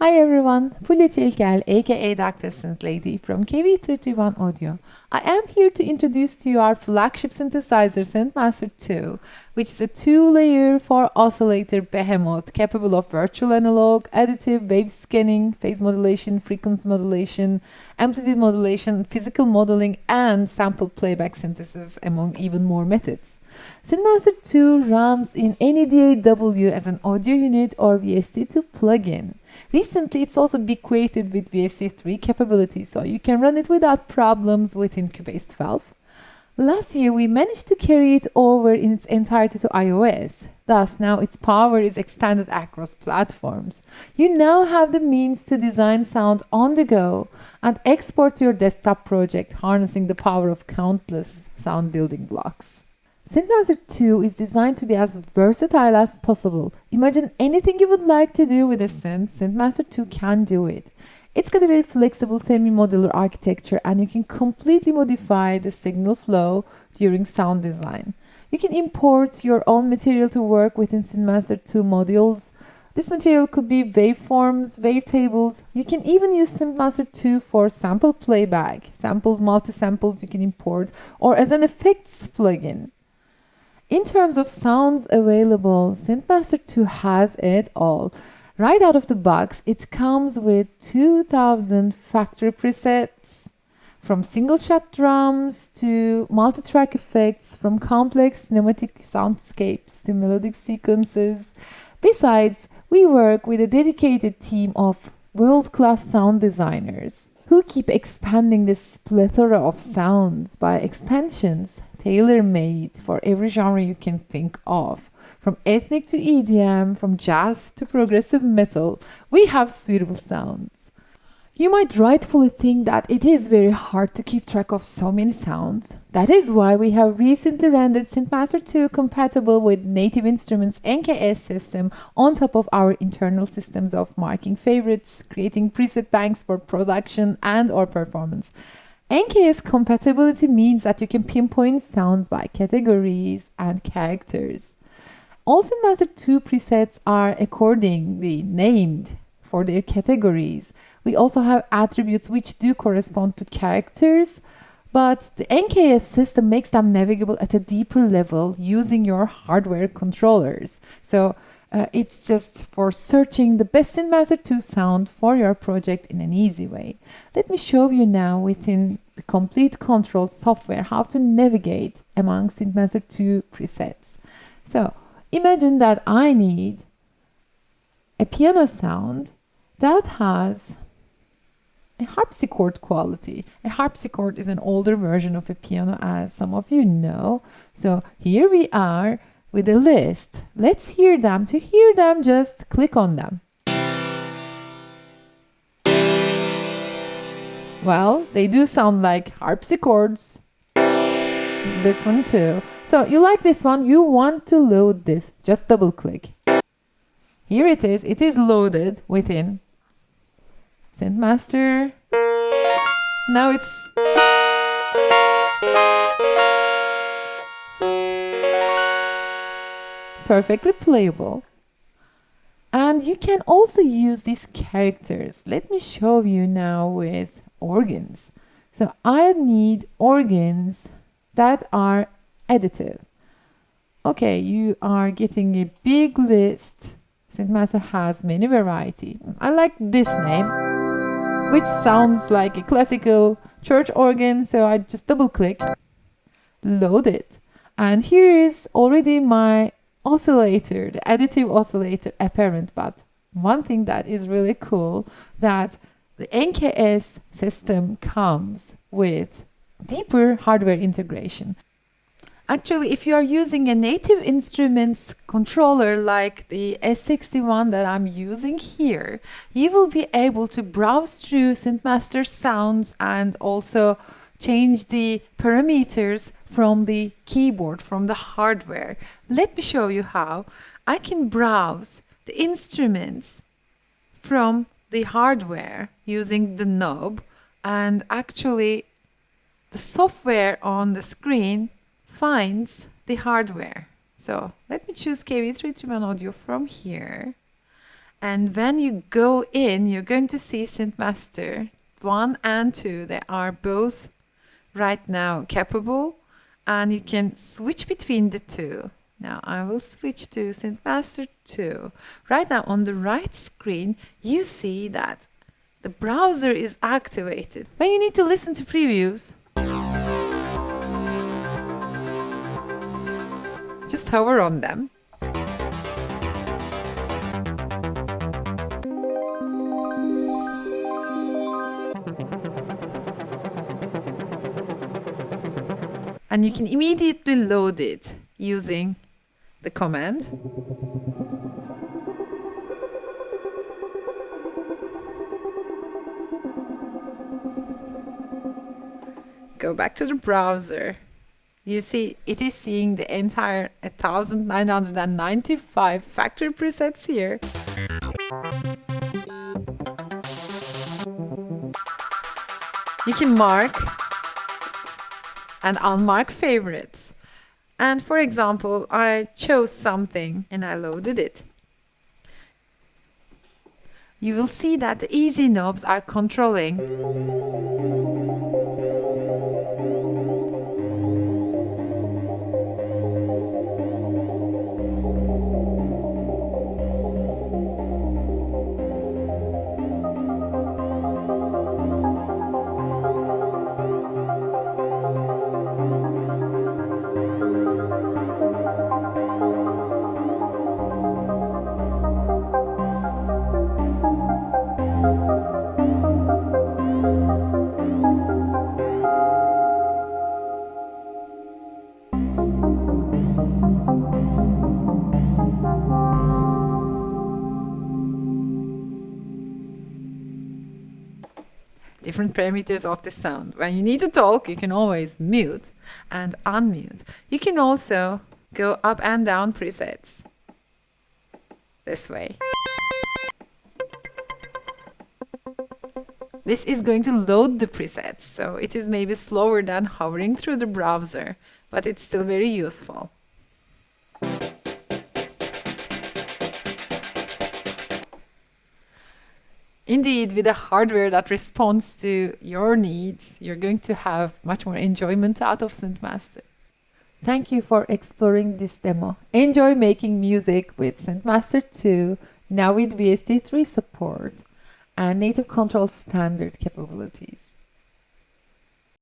Hi everyone, Fulya Çelikel aka DrSynthLady from KV331 Audio. I am here to introduce to you our flagship synthesizer SynthMaster 2, which is a two-layer 4-oscillator behemoth capable of virtual analog, additive, wave scanning, phase modulation, frequency modulation, amplitude modulation, physical modeling, and sample playback synthesis, among even more methods. SynthMaster 2 runs in any DAW as an audio unit or VST2 plugin. Recently, it's also bequeathed with VST3 capability, so you can run it without problems within Cubase 12. Last year, we managed to carry it over in its entirety to iOS. Thus, now its power is extended across platforms. You now have the means to design sound on the go and export your desktop project, harnessing the power of countless sound building blocks. SynthMaster 2 is designed to be as versatile as possible. Imagine anything you would like to do with a synth, SynthMaster 2 can do it. It's got a very flexible semi-modular architecture and you can completely modify the signal flow during sound design. You can import your own material to work within SynthMaster 2 modules. This material could be waveforms, wavetables. You can even use SynthMaster 2 for sample playback, samples, multi-samples you can import, or as an effects plugin. In terms of sounds available, SynthMaster 2 has it all. Right out of the box, it comes with 2000 factory presets, from single-shot drums to multi-track effects, from complex cinematic soundscapes to melodic sequences. Besides, we work with a dedicated team of world-class sound designers who keep expanding this plethora of sounds by expansions tailor-made for every genre you can think of. From ethnic to EDM, from jazz to progressive metal, we have suitable sounds. You might rightfully think that it is very hard to keep track of so many sounds. That is why we have recently rendered SynthMaster 2 compatible with Native Instruments NKS system on top of our internal systems of marking favorites, creating preset banks for production and or performance. NKS compatibility means that you can pinpoint sounds by categories and characters. All SynthMaster 2 presets are accordingly named for their categories. We also have attributes which do correspond to characters, but the NKS system makes them navigable at a deeper level using your hardware controllers. So it's just for searching the best SynthMaster 2 sound for your project in an easy way. Let me show you now within the Komplete Kontrol software how to navigate among SynthMaster 2 presets. So imagine that I need a piano sound that has a harpsichord quality. A harpsichord is an older version of a piano, as some of you know. So here we are with a list. Let's hear them. To hear them, just click on them. Well, they do sound like harpsichords. This one too. So you like this one, you want to load this. Just double click. Here it is. It is loaded within SynthMaster. Now it's perfectly playable. And you can also use these characters. Let me show you now with organs. So I need organs that are additive. Okay, you are getting a big list. SynthMaster has many variety. I like this name, which sounds like a classical church organ, so I just double click, load it. And here is already my oscillator, the additive oscillator apparent. But one thing that is really cool, that the NKS system comes with deeper hardware integration. Actually, if you are using a Native Instruments controller like the S61 that I'm using here, you will be able to browse through SynthMaster sounds and also change the parameters from the keyboard, from the hardware. Let me show you how. I can browse the instruments from the hardware using the knob, and actually the software on the screen finds the hardware. So let me choose KV331 Audio from here. And when you go in, you're going to see SynthMaster 1 and 2. They are both right now capable, and you can switch between the two. Now I will switch to SynthMaster 2. Right now on the right screen, you see that the browser is activated. When you need to listen to previews, just hover on them. And you can immediately load it using the command. Go back to the browser. You see it is seeing the entire 1995 factory presets here. You can mark and unmark favorites. And for example, I chose something and I loaded it. You will see that the easy knobs are controlling different parameters of the sound. When you need to talk, you can always mute and unmute. You can also go up and down presets this way. This is going to load the presets, so it is maybe slower than hovering through the browser, but it's still very useful. Indeed, with a hardware that responds to your needs, you're going to have much more enjoyment out of SynthMaster. Thank you for exploring this demo. Enjoy making music with SynthMaster 2, now with VST3 support and Native Control standard capabilities.